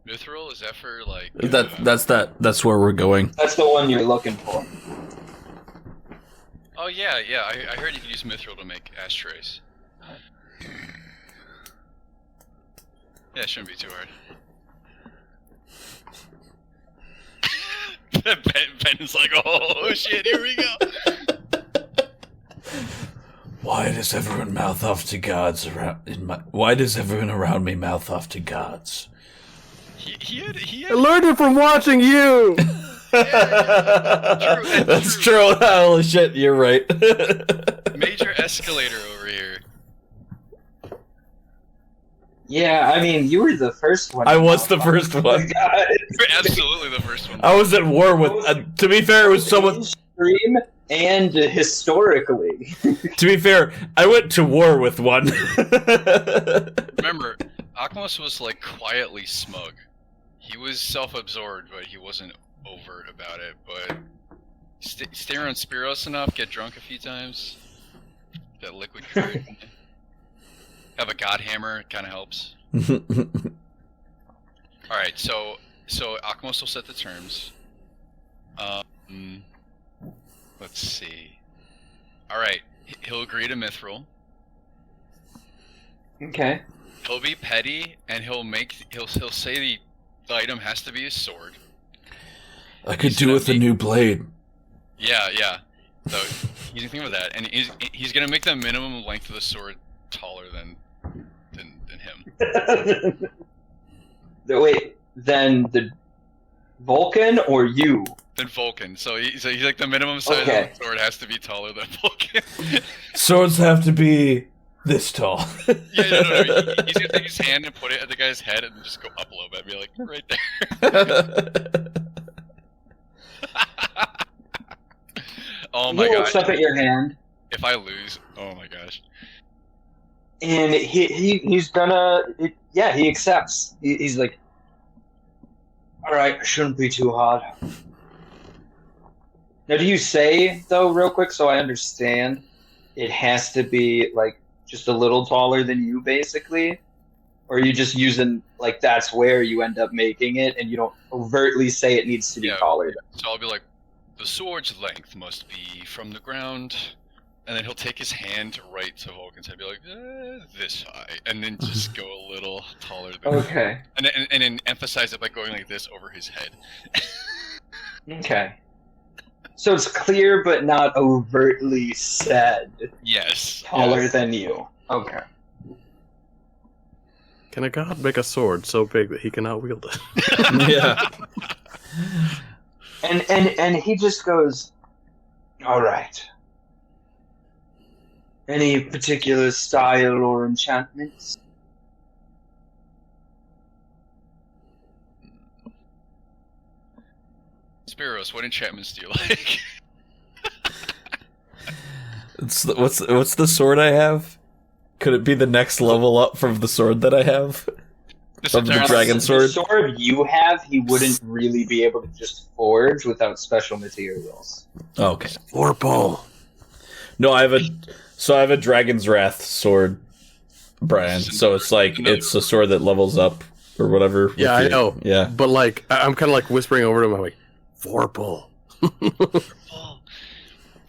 Mithril, is that for like... That's where we're going. That's the one you're looking for. Oh yeah, I heard you could use mithril to make ashtrays. Yeah, it shouldn't be too hard. Ben's like, oh shit, here we go. Why does everyone mouth off to gods Why does everyone around me mouth off to gods? He had I learned it from watching you! That's true. Holy shit, you're right. Major escalator over here. Yeah, I mean, you were the first one. I was the first one. You're absolutely the first one. I was at war with... to be fair, it was someone... Stream and historically. To be fair, I went to war with one. Remember, Ochmos was like quietly smug. He was self-absorbed, but he wasn't overt about it. But stay around Spiros enough, get drunk a few times. That liquid courage. Have a god hammer, it kind of helps. Alright, so Ochmos will set the terms. Let's see. Alright, he'll agree to mithril. Okay. He'll be petty, and he'll say the item has to be a sword. I could do with a new blade. Yeah. So he's gonna think of that, and he's gonna make the minimum length of the sword taller than him. Wait, then the Vulkan or you? Then Vulkan. So he's like the minimum size of the sword has to be taller than Vulkan. Swords have to be this tall. No. He's gonna take his hand and put it at the guy's head and just go up a little bit and be like, right there. Oh my He gosh. looks up at your hand. If I lose, oh my gosh. And he's gonna... he accepts. He's like, alright, shouldn't be too hard. Now, do you say, though, real quick, so I understand, it has to be, like, just a little taller than you, basically? Or are you just using, like, that's where you end up making it, and you don't overtly say it needs to be taller? So I'll be like, the sword's length must be from the ground, and then he'll take his hand right to Vulkan's head, be like, this high, and then just go a little taller than Okay. And then emphasize it by going like this over his head. Okay. So it's clear but not overtly said. Yes. Taller than you. Okay. Can a god make a sword so big that he cannot wield it? Yeah. And he just goes, alright. Any particular style or enchantments? Spiros, what enchantments do you like? What's the sword I have? Could it be the next level up from the sword that I have? From the dragon sword? The sword you have, he wouldn't really be able to just forge without special materials. Oh, okay. Vorpal. No, I have a Dragon's Wrath sword, Brian. So it's like it's a sword that levels up or whatever. Yeah, I know. Yeah, but like I'm kind of like whispering over to him. I'm like, Vorpal.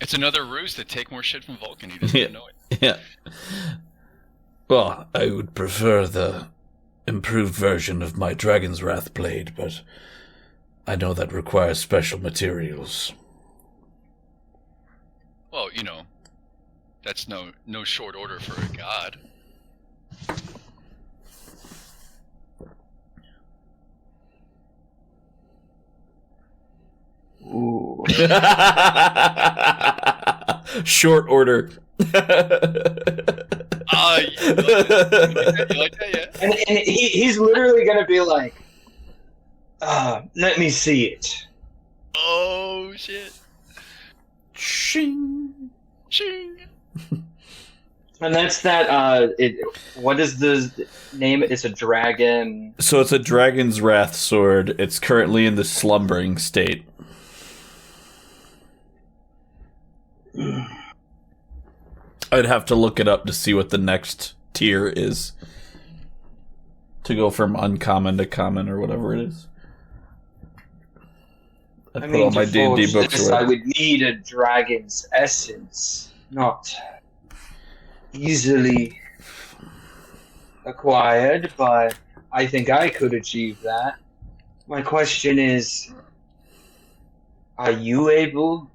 It's another ruse to take more shit from Vulkan. He doesn't even know it. Yeah. Well, I would prefer the improved version of my Dragon's Wrath blade, but I know that requires special materials. Well, that's no short order for a god. Ooh. Short order. You like that, yeah? And he's literally gonna be like, let me see it. Oh, shit. Shing. Ching. And that's that. What is the name? It's a dragon. So it's a Dragon's Wrath sword. It's currently in the slumbering state. I'd have to look it up to see what the next tier is. To go from uncommon to common or whatever it is. I put all my D&D books away. I would need a dragon's essence, not easily acquired, but I think I could achieve that. My question is, are you able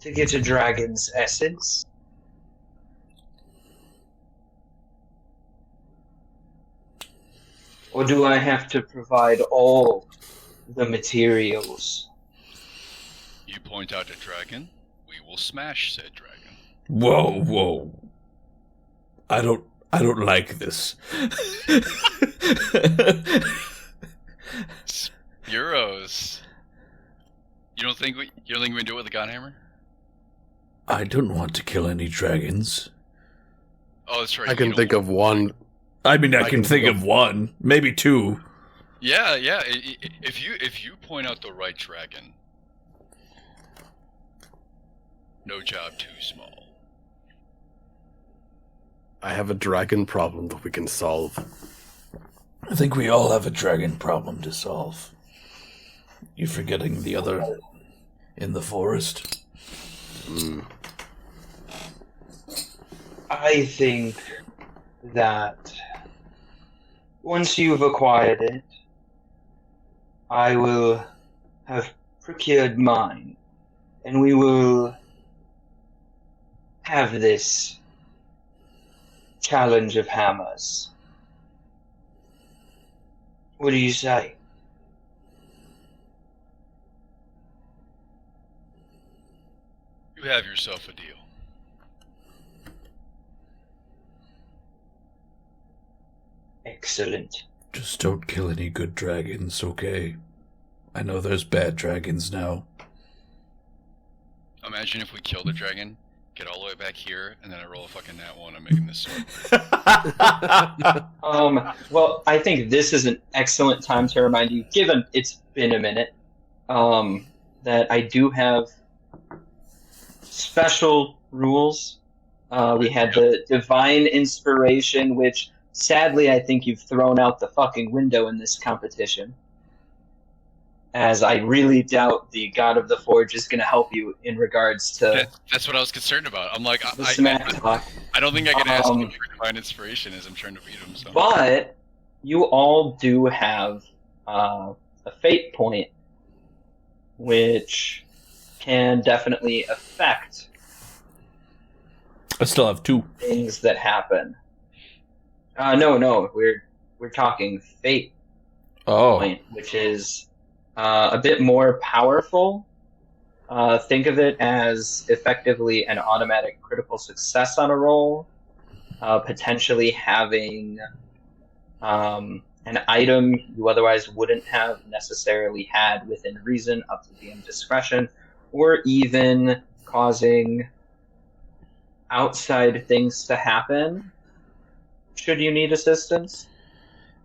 to get a dragon's essence? Or do I have to provide all the materials? You point out a dragon, we will smash said dragon. Whoa. I don't like this. Euros. You don't think we can do it with a godhammer? I don't want to kill any dragons. Oh, that's right. I can think of one. I mean, I can think of one, maybe two. Yeah. If you point out the right dragon, no job too small. I have a dragon problem that we can solve. I think we all have a dragon problem to solve. You forgetting the other in the forest? I think that once you've acquired it, I will have procured mine, and we will have this challenge of hammers. What do you say? You have yourself a deal. Excellent. Just don't kill any good dragons, okay? I know there's bad dragons now. Imagine if we kill the dragon, get all the way back here, and then I roll a fucking nat one. I'm making this sword. Well, I think this is an excellent time to remind you, given it's been a minute, that I do have special rules. We had the divine inspiration, which sadly I think you've thrown out the fucking window in this competition, as I really doubt the God of the Forge is going to help you in regards to that's what I was concerned about. I'm like, the smack talk. I don't think I can ask him for divine inspiration as I'm trying to beat him. So. But you all do have a fate point, which can definitely affect I still have two. things that happen. No, we're talking fate point, which is a bit more powerful. Think of it as effectively an automatic critical success on a roll, potentially having an item you otherwise wouldn't have necessarily had within reason, up to DM discretion, or even causing outside things to happen should you need assistance.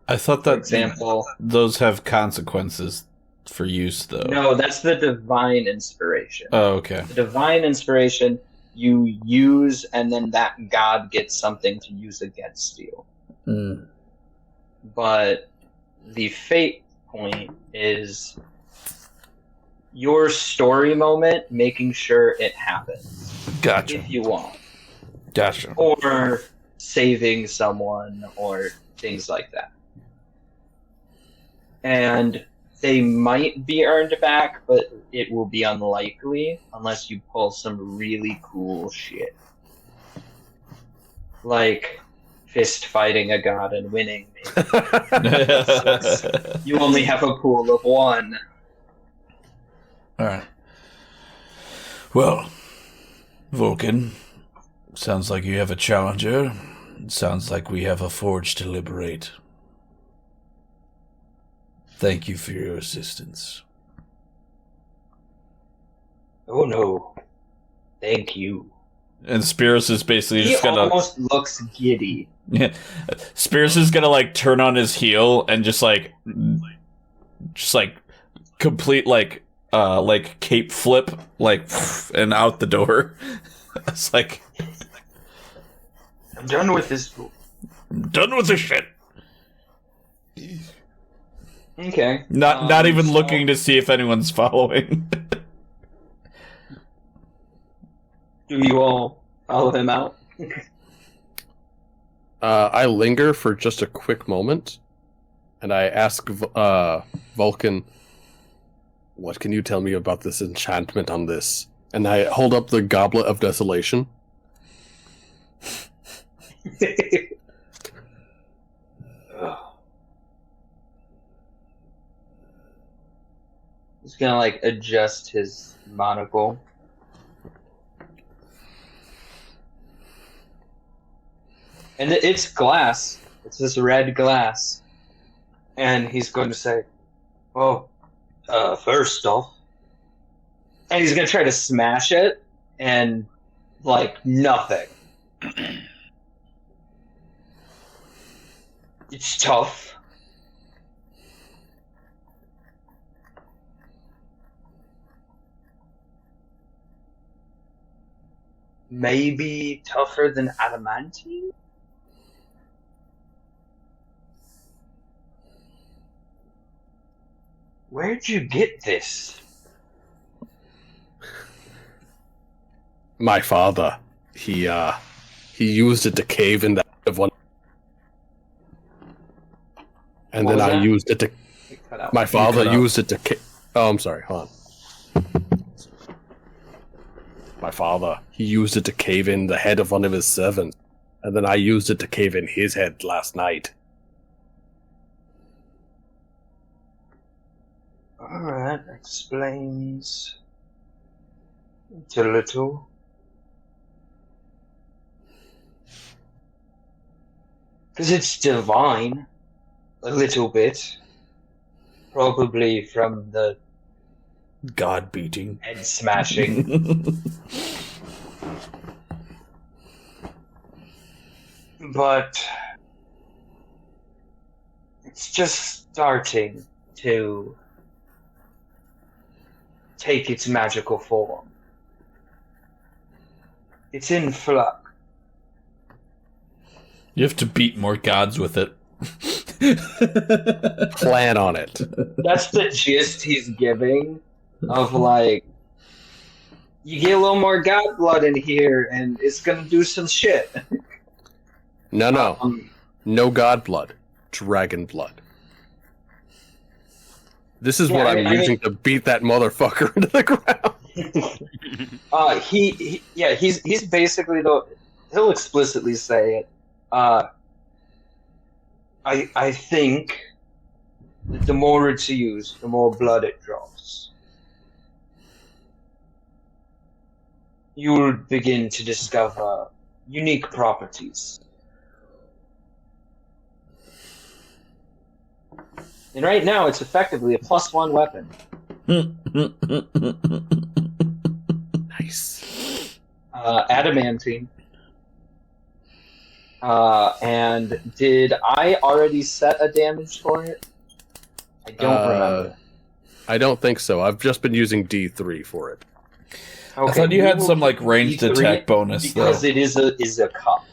I thought that For example, those have consequences for use, though. no, that's the divine inspiration. Oh, okay. The divine inspiration you use, and then that god gets something to use against you. Mm. But the fate point is your story moment, making sure it happens. Gotcha. If you want. Gotcha. Or saving someone, or things like that. And they might be earned back, but it will be unlikely unless you pull some really cool shit. Like fist fighting a god and winning. You only have a pool of one. Alright. Well, Vulkan, sounds like you have a challenger. It sounds like we have a forge to liberate. Thank you for your assistance. Oh no. Thank you. And Spears is basically He just gonna almost looks giddy. Yeah. Spears is gonna like turn on his heel and just like complete like cape flip like and out the door. It's like I'm done with this. I'm done with this shit. Okay. Not even looking to see if anyone's following. Do you all follow him out? I linger for just a quick moment, and I ask Vulkan, "What can you tell me about this enchantment on this?" And I hold up the Goblet of Desolation. He's gonna like adjust his monocle. And it's glass. It's this red glass. And he's going to say, "Oh, first off," and he's gonna try to smash it, and like nothing. It's tough. Maybe tougher than adamantine? Where'd you get this? My father, he used it to cave in the head of one, and What then was I that? used it to. It cut out. My father cut out. used it to. Oh, I'm sorry. Hold on. My father, he used it to cave in the head of one of his servants, and then I used it to cave in his head last night. Alright, explains it a little. Because it's divine, a little bit. Probably from the God beating. head smashing. But it's just starting to take its magical form. It's in flux. You have to beat more gods with it. Plan on it. That's the gist he's giving of like, you get a little more god blood in here and it's gonna do some shit. No. No god blood. Dragon blood. This is Yeah, what I'm I mean- using to beat that motherfucker into the ground. He's basically though, he'll explicitly say it. I think that the more it's used, the more blood it draws. You'll begin to discover unique properties. And right now, it's effectively a +1 weapon. Nice. Adamantine. And did I already set a damage for it? I don't remember. I don't think so. I've just been using D3 for it. I thought you had some like ranged D3 attack bonus though. because it is a cup.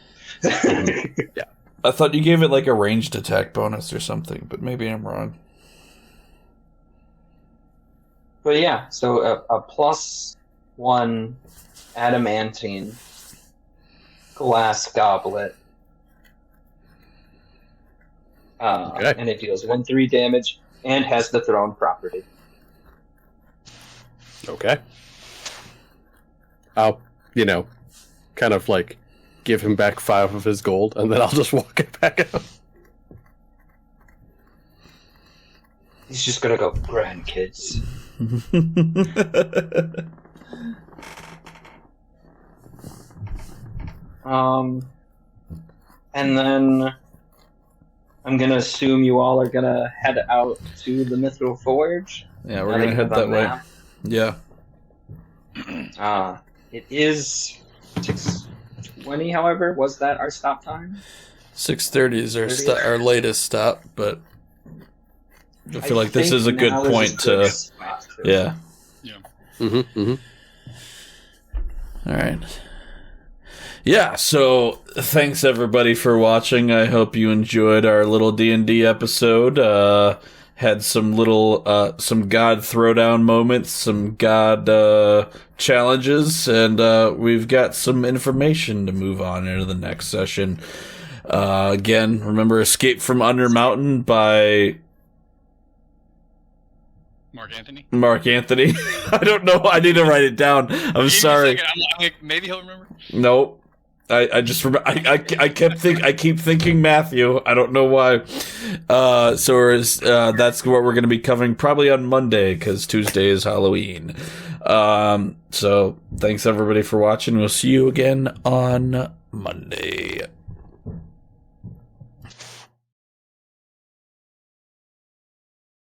I thought you gave it like a ranged attack bonus or something, but maybe I'm wrong. But yeah, so a +1 adamantine glass goblet. Okay. And it deals 1/3 damage and has the thrown property. Okay. I'll, kind of like give him back 5 of his gold, and then I'll just walk it back out. He's just gonna go, grandkids. And then I'm gonna assume you all are gonna head out to the Mithril Forge. Yeah, we're gonna head that way. Yeah. It is 6:20, however, was that our stop time? 6:30 is our latest stop, but I feel like this is a good point to. Yeah. Mm-hmm. All right. Yeah, so thanks everybody for watching. I hope you enjoyed our little D&D episode. Had some little some god throwdown moments, some god challenges, and we've got some information to move on into the next session. Again, remember Escape from Under Mountain by Mark Anthony. I don't know. I need to write it down. I'm sorry. I'm like, maybe he'll remember. Nope. I just remember. I keep thinking Matthew. I don't know why. That's what we're going to be covering probably on Monday because Tuesday is Halloween. So thanks everybody for watching. We'll see you again on Monday.